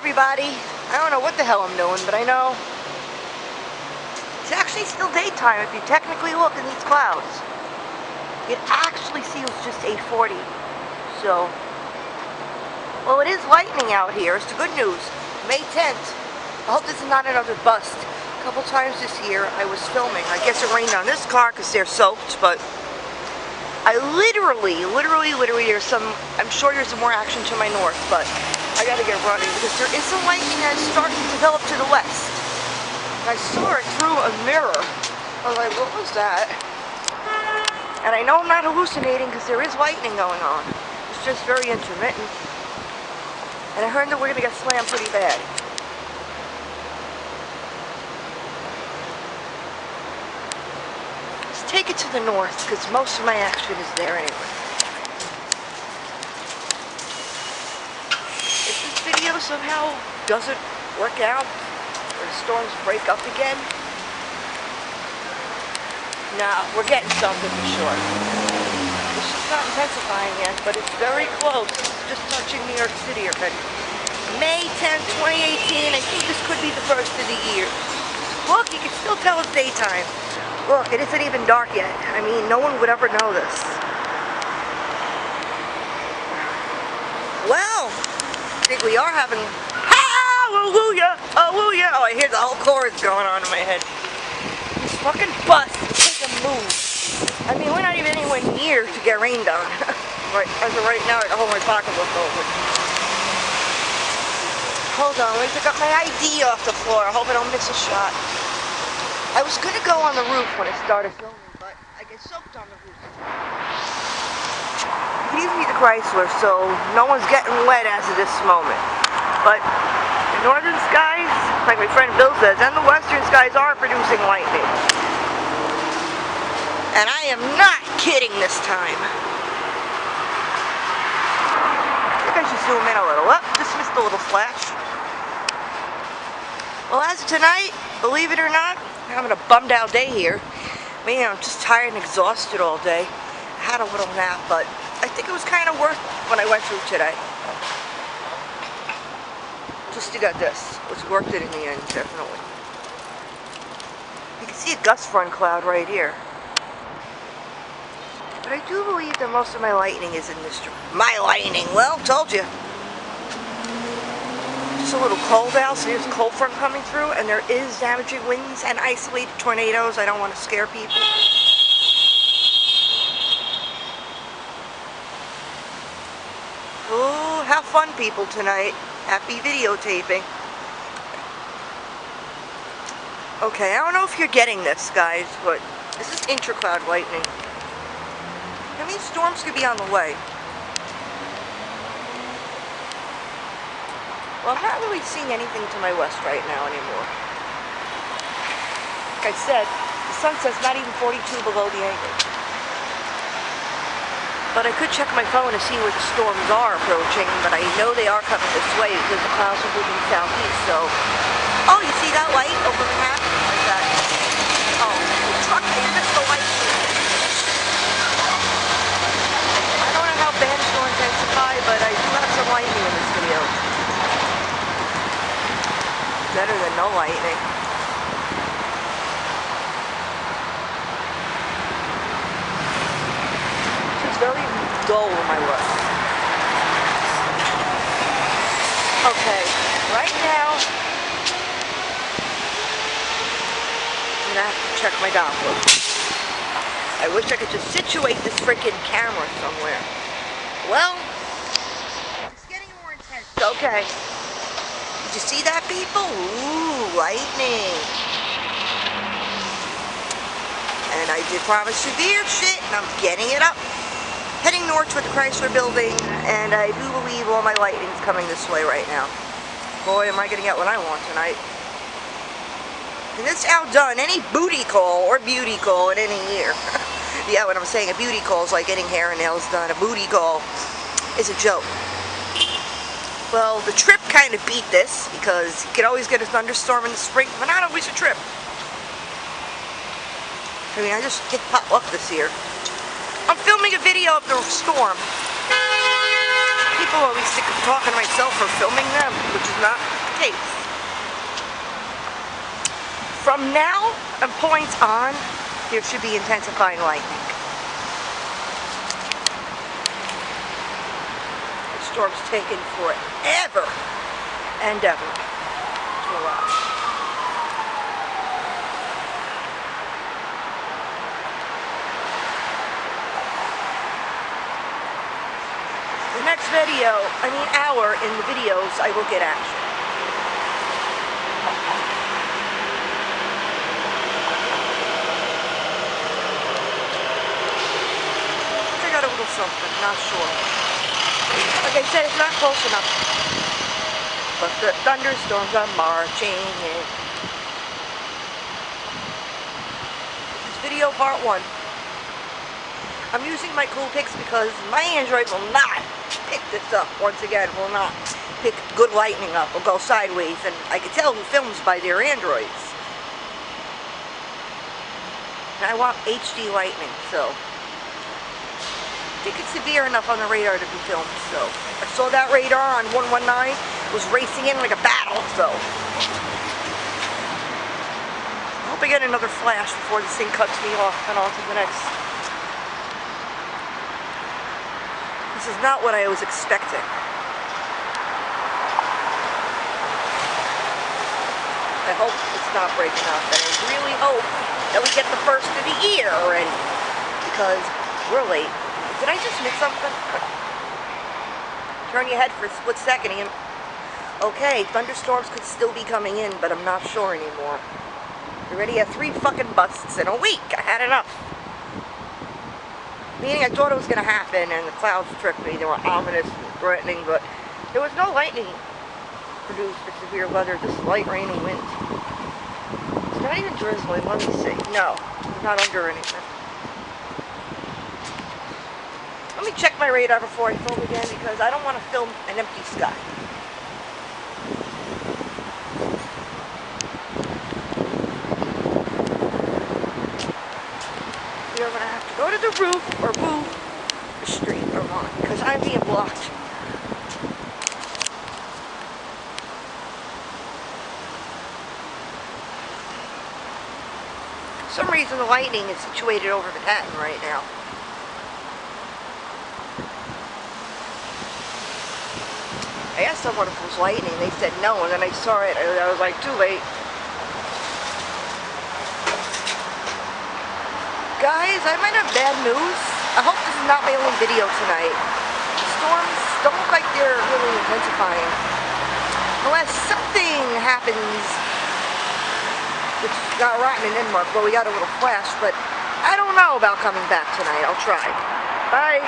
everybody. I don't know what the hell I'm doing, but I know it's actually still daytime if you technically look in these clouds. It actually feels just 8:40. So, well, it is lightning out here. It's the good news. May 10th. I hope this is not another bust. A couple times this year I was filming. I guess it rained on this car because they're soaked, but I literally, there's some, I'm sure there's some more action to my north, but I gotta get running because there is some lightning that's starting to develop to the west. And I saw it through a mirror. I was like, what was that? And I know I'm not hallucinating because there is lightning going on. It's just very intermittent. And I heard that we're gonna get slammed pretty bad. Take it to the north because most of my action is there anyway. If this video somehow doesn't work out or the storms break up again, nah, we're getting something for sure. It's just not intensifying yet, but it's very close. It's just touching New York City already. May 10th, 2018, I think this could be the first of the year. Look, you can still tell it's daytime. Look, it isn't even dark yet. I mean, no one would ever know this. Well, I think we are having hallelujah, hallelujah. Oh, I hear the whole chorus going on in my head. These fucking busts take a move. I mean, we're not even anywhere near to get rained on. Right, as of right now, I hold my pocketbook over. Hold on, let me pick up my ID off the floor. I hope I don't miss a shot. I was going to go on the roof when I started filming, but I get soaked on the roof. You can even be the Chrysler, so no one's getting wet as of this moment. But the northern skies, like my friend Bill says, and the western skies are producing lightning. And I am not kidding this time. I think I should zoom in a little. Oh, just missed a little flash. Well, as of tonight, believe it or not, I'm having a bummed out day here. Man, I'm just tired and exhausted all day. I had a little nap, but I think it was kind of worth what I went through today. Just to get this. It was worth it in the end, definitely. You can see a gust front cloud right here. But I do believe that most of my lightning is in this. My lightning! Well, told you. It's a little cold out, so there's a cold front coming through, and there is damaging winds and isolated tornadoes. I don't want to scare people. Oh, have fun, people, tonight. Happy videotaping. Okay, I don't know if you're getting this, guys, but this is intracloud lightning. That means storms could be on the way. Well, I'm not really seeing anything to my west right now anymore. Like I said, the sunset's not even 42 below the angle. But I could check my phone to see where the storms are approaching, but I know they are coming this way because the clouds are moving southeast, so... Oh, you see that light over the map? Like that. Oh, the truck, they missed the light. I don't know how bad it's going to intensify, but I do have some lightning in this video. Better than no lightning. It's very dull in my look. Okay, right now I'm gonna have to check my Doppler. I wish I could just situate this freaking camera somewhere. Well, it's getting more intense. Okay. Did you see that, people? Ooh, lightning. And I did promise severe shit, and I'm getting it up. Heading north toward the Chrysler building, and I do believe all my lightning's coming this way right now. Boy, am I going to get what I want tonight. And this outdone any booty call or beauty call in any year. Yeah, when I'm saying a beauty call is like getting hair and nails done. A booty call is a joke. Well, the trip kind of beat this, because you could always get a thunderstorm in the spring, but not always a trip. I mean, I just get pot luck this year. I'm filming a video of the storm. People always think I'm talking to myself or filming them, which is not the case. From now and points on, there should be intensified lightning. The storm's taken forever and ever to arrive. The next hour in the videos, I will get action. I got a little something, not sure. Like I said, it's not close enough. But the thunderstorms are marching in. This is video part 1. I'm using my cool picks because my Android will not pick this up. Once again, will not pick good lightning up. Will go sideways, and I can tell who films by their Androids. And I want HD lightning, so I think it's severe enough on the radar to be filmed. So I saw that radar on 119 was racing in like a battle. So I hope I get another flash before this thing cuts me off and on to the next. This is not what I was expecting. I hope it's not breaking up, and I really hope that we get the first of the year already, because we're late. Did I just miss something? Turn your head for a split second and okay, thunderstorms could still be coming in, but I'm not sure anymore. We already had 3 fucking busts in a week. I had enough. Meaning I thought it was going to happen, and the clouds tricked me. They were ominous and threatening, but there was no lightning produced for severe weather, just light rain and wind. It's not even drizzling, let me see. No, it's not under anything. Let me check my radar before I film again, because I don't want to film an empty sky. We're going to have to go to the roof or move the street or on, because I'm being blocked. For some reason the lightning is situated over Manhattan right now. I asked someone if it was lightning, they said no, and then I saw it and I was like, too late. Guys, I might have bad news. I hope this is not my only video tonight. The storms don't look like they're really intensifying. Unless something happens, which got rotten in Denmark, well, we got a little flash, but I don't know about coming back tonight. I'll try. Bye.